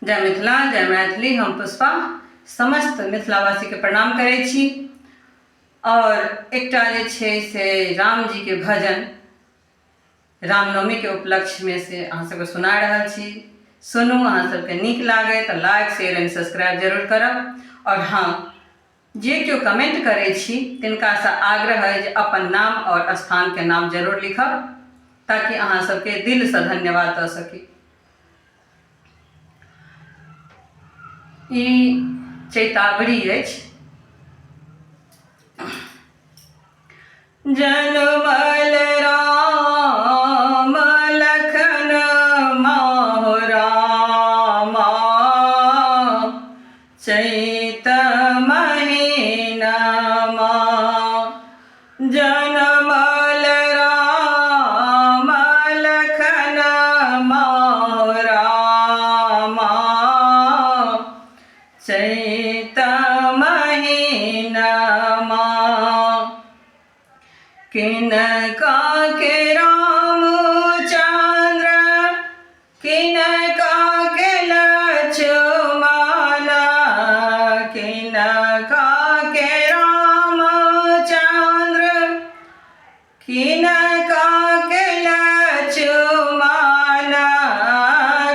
जय मिथिला, जय मैथिली। हम पुष्पा समस्त मिथिलावासी के प्रणाम करै छी। और एकटा जे छै से राम जी के भजन रामनवमी के उपलक्ष्य में से अहाँ सबके सुना रहल छी। सुनू, अहाँ सबके नीक लागे तो लाइक, शेयर एंड सब्सक्राइब जरूर करब। और हाँ, जे केओ कमेंट करै छी तिनका से आग्रह है जे अपन नाम और स्थान के नाम जरूर लिखब, ताकि अहाँ सबके दिल से धन्यवाद दऽ सकी। ई चैतावरी अछि। जनमल राम लखन माहु रामा, चैत महीनमा। जनमल राम लखन माहु रामा, चैत महीनमा। किनका के रामचंद्र, किनका के लक्ष्मण, किनका के रामचंद्र, किनका के लक्ष्मण,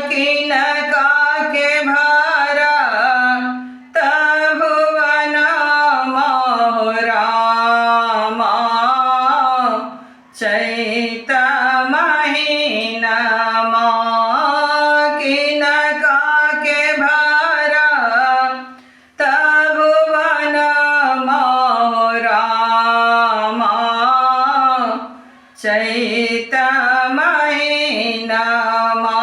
किनका के भरत भुवन माहु रामा, चैत महीनमा। किनका के भरत भुवन माहु रामा, चैत महीनमा।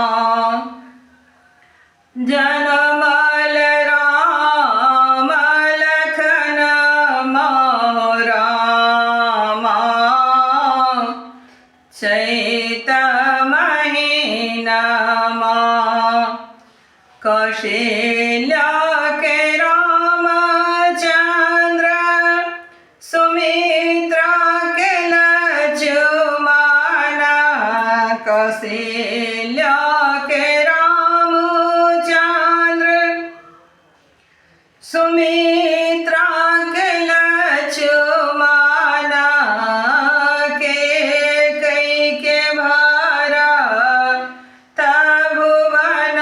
जनमल राम लखन माहु रामा, चैत महीनमा। कौशल्या के रामचंद्र, सुमित्रा के लक्ष्मण, कौशल्या के रामचंद्र, सुमित्रा के लक्ष्मण, कैकेयी के भरत भुवन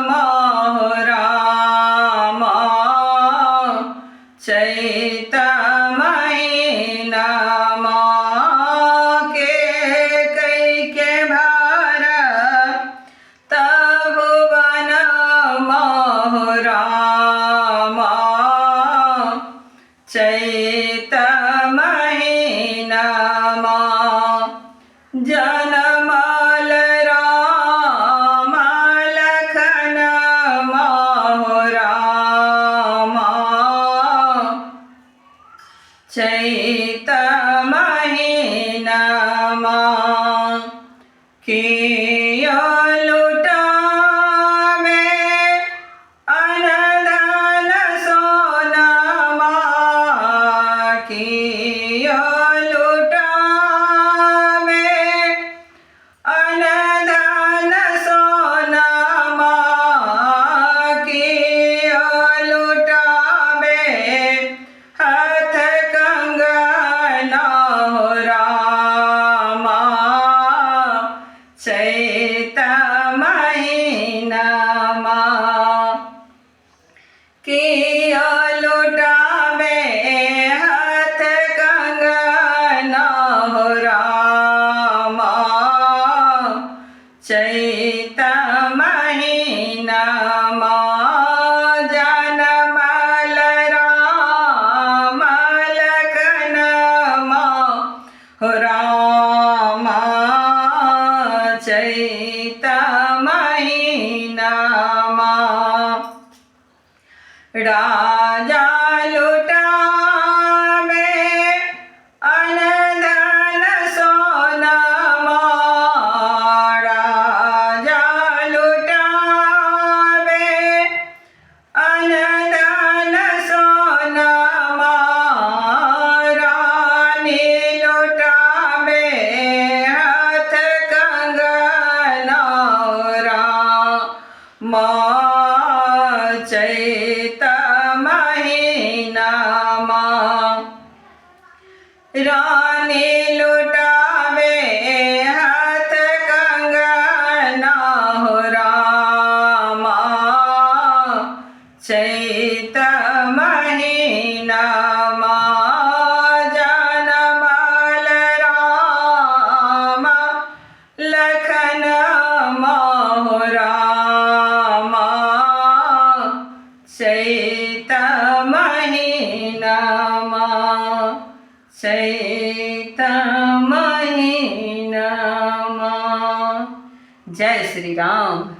माहु रामा, चैत महीनमा। कैकेयी के भरत भुवन माहु रामा, चैत महीनमा। जनमल राम लखन माहु रामा, चैत महीनमा। किया लुटावे अनधन सोनमा, किया लुटावे अनधन सोनमा, किया लुटावे हाथ कंगना हो रामा, चैत महीनमा। किया लुटावे हाथ कंगना हो रामा, चैत महीनमा। जनमल राम लखन माहु रामा, चैत महीनमा। राजा लुटावे अनधन सोनमा, राजा लुटावे अनधन सोनमा, रानी लुटावे हाथ कंगना रामा। चैत महीनामा। जय श्री राम।